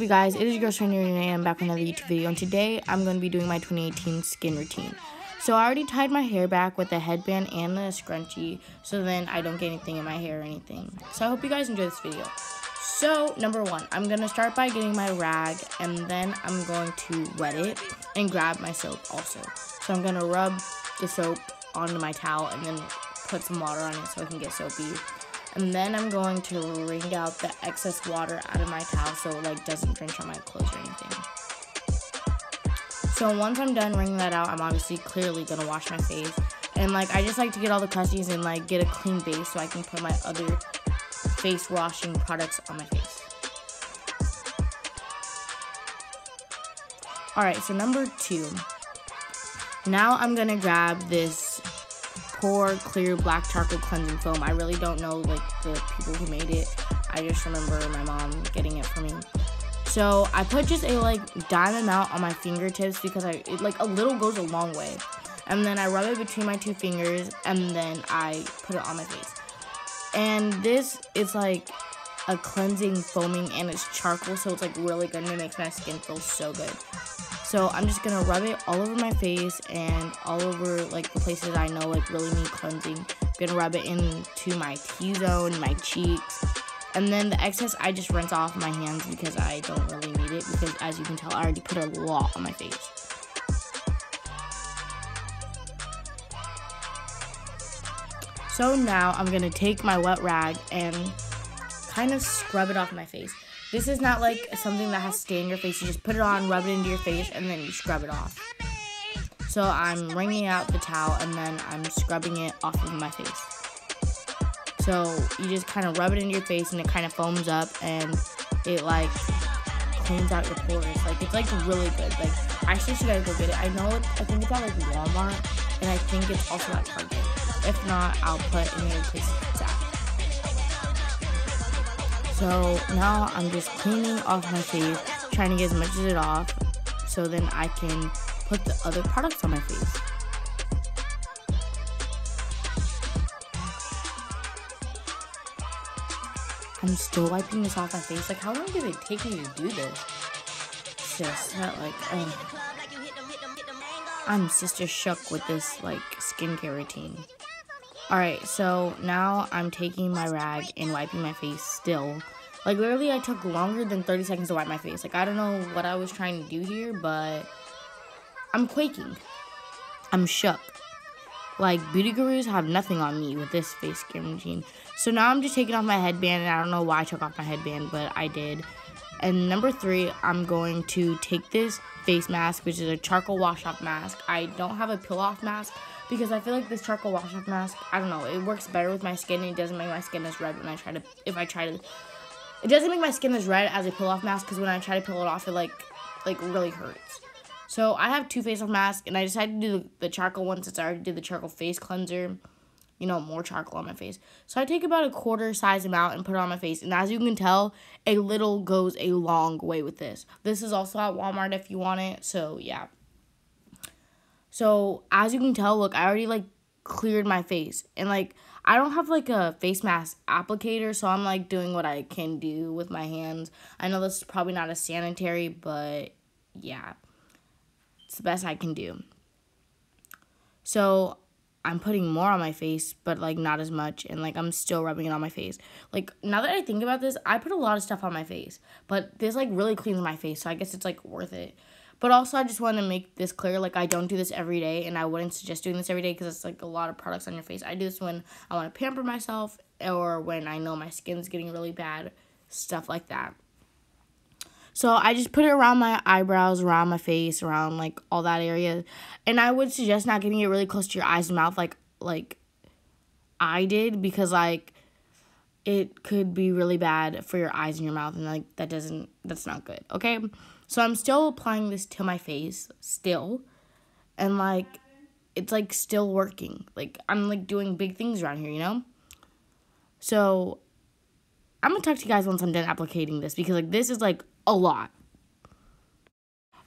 you guys? It is your girl Shiny and I'm back with another YouTube video, and today I'm going to be doing my 2018 skin routine. So I already tied my hair back with the headband and the scrunchie, so then I don't get anything in my hair or anything. So I hope you guys enjoy this video. So number one, I'm going to start by getting my rag, and then I'm going to wet it and grab my soap also. So I'm going to rub the soap onto my towel and then put some water on it so it can get soapy. And then I'm going to wring out the excess water out of my towel so it like doesn't drench on my clothes or anything. So once I'm done wringing that out, I'm obviously clearly gonna wash my face. And like I just like to get all the crusties and like get a clean base so I can put my other face washing products on my face. Alright, so number two. Now I'm gonna grab this Pore Clear Black Charcoal Cleansing Foam. I really don't know like the people who made it. I just remember my mom getting it for me. So I put just a like dime amount on my fingertips because it like a little goes a long way. And then I rub it between my two fingers and then I put it on my face. And this is like a cleansing foaming and it's charcoal, so it's like really good and it makes my skin feel so good. So I'm just gonna rub it all over my face and all over like the places I know like really need cleansing. I'm gonna rub it into my T-zone, my cheeks, and then the excess I just rinse off my hands because I don't really need it because as you can tell I already put a lot on my face. So now I'm gonna take my wet rag and kind of scrub it off my face. This is not like something that has to stay in your face. You just put it on, rub it into your face, and then you scrub it off. So I'm wringing out the towel, and then I'm scrubbing it off of my face. So you just kind of rub it into your face, and it kind of foams up, and it like cleans out your pores. Like it's like really good. Like actually, you guys go get it. I think it's at like Walmart, and I think it's also at Target. If not, I'll put in your place it's at. So now I'm just cleaning off my face, trying to get as much of it off, so then I can put the other products on my face. I'm still wiping this off my face. Like, how long did it take me to do this? Sis, I'm sister shook with this, like, skincare routine. Alright, so now I'm taking my rag and wiping my face still. Like, literally, I took longer than 30 seconds to wipe my face. Like, I don't know what I was trying to do here, but I'm quaking. I'm shook. Like, beauty gurus have nothing on me with this face care routine. So now I'm just taking off my headband, and I don't know why I took off my headband, but I did. And number three, I'm going to take this face mask, which is a charcoal wash-off mask. I don't have a peel-off mask, because I feel like this charcoal wash-off mask, I don't know, it works better with my skin, and it doesn't make my skin as red when I try to, it doesn't make my skin as red as a peel-off mask, because when I try to peel it off, it like really hurts. So I have two face-off masks, and I decided to do the charcoal one since I already did the charcoal face cleanser. You know, more charcoal on my face. So I take about a quarter size amount and put it on my face, and as you can tell, a little goes a long way with this. This is also at Walmart if you want it, so yeah. So, as you can tell, look, I already, like, cleared my face. And, like, I don't have, like, a face mask applicator, so I'm, like, doing what I can do with my hands. I know this is probably not as sanitary, but, yeah. It's the best I can do. So, I'm putting more on my face, but, like, not as much. And, like, I'm still rubbing it on my face. Like, now that I think about this, I put a lot of stuff on my face. But this, like, really cleans my face, so I guess it's, like, worth it. But also, I just want to make this clear, like, I don't do this every day, and I wouldn't suggest doing this every day because it's, like, a lot of products on your face. I do this when I want to pamper myself or when I know my skin's getting really bad, stuff like that. So, I just put it around my eyebrows, around my face, around, like, all that area. And I would suggest not getting it really close to your eyes and mouth like I did because, like, it could be really bad for your eyes and your mouth, and, like, that's not good, okay? So I'm still applying this to my face, still, and, like, it's, like, still working. Like, I'm, like, doing big things around here, you know? So, I'm gonna talk to you guys once I'm done applicating this, because, like, this is, like, a lot.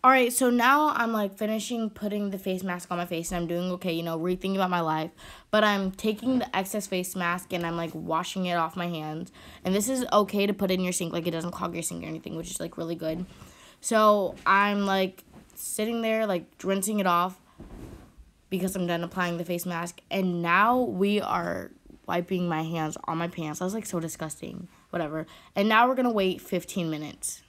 Alright, so now I'm like finishing putting the face mask on my face and I'm doing okay, you know, rethinking about my life. But I'm taking the excess face mask and I'm like washing it off my hands. And this is okay to put in your sink, like it doesn't clog your sink or anything, which is like really good. So I'm like sitting there like rinsing it off because I'm done applying the face mask. And now we are wiping my hands on my pants. That was like so disgusting. Whatever. And now we're going to wait 15 minutes.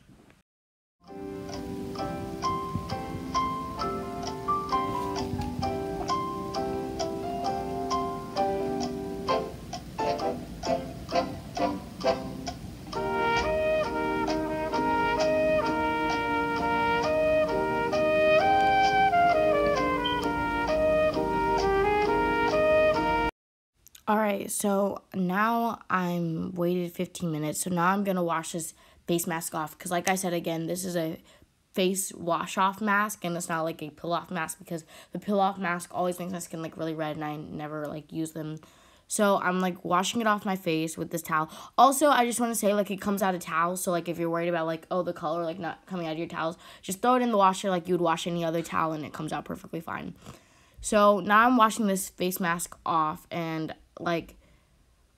Alright, so now I'm waited 15 minutes. So now I'm going to wash this face mask off. Because like I said again, this is a face wash off mask. And it's not like a peel off mask. Because the peel off mask always makes my skin like really red. And I never like use them. So I'm like washing it off my face with this towel. Also, I just want to say like it comes out of towels. So like if you're worried about like, oh, the color like not coming out of your towels, just throw it in the washer like you would wash any other towel. And it comes out perfectly fine. So now I'm washing this face mask off. And like,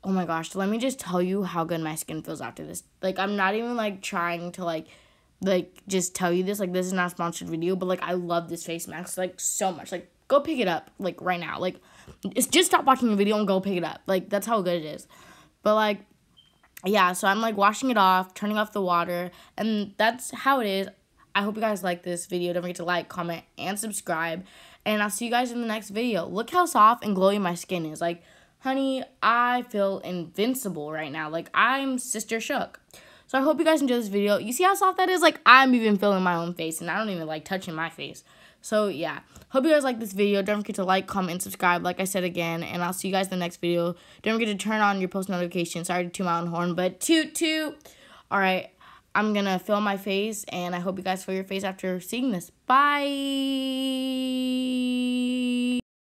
oh my gosh, let me just tell you how good my skin feels after this. Like, I'm not even like trying to like just tell you this. Like, this is not a sponsored video, but like I love this face mask like so much. Like, go pick it up like right now. Like, it's just stop watching the video and go pick it up. Like, that's how good it is. But like, yeah, so I'm like washing it off, turning off the water, and that's how it is. I hope you guys like this video. Don't forget to like, comment, and subscribe. And I'll see you guys in the next video. Look how soft and glowy my skin is. Like, honey, I feel invincible right now. Like, I'm Sister Shook. So I hope you guys enjoy this video. You see how soft that is? Like, I'm even feeling my own face, and I don't even like touching my face. So, yeah. Hope you guys like this video. Don't forget to like, comment, and subscribe, like I said again. And I'll see you guys in the next video. Don't forget to turn on your post notifications. Sorry to toot my own horn, but toot toot. All right. I'm going to film my face, and I hope you guys feel your face after seeing this. Bye.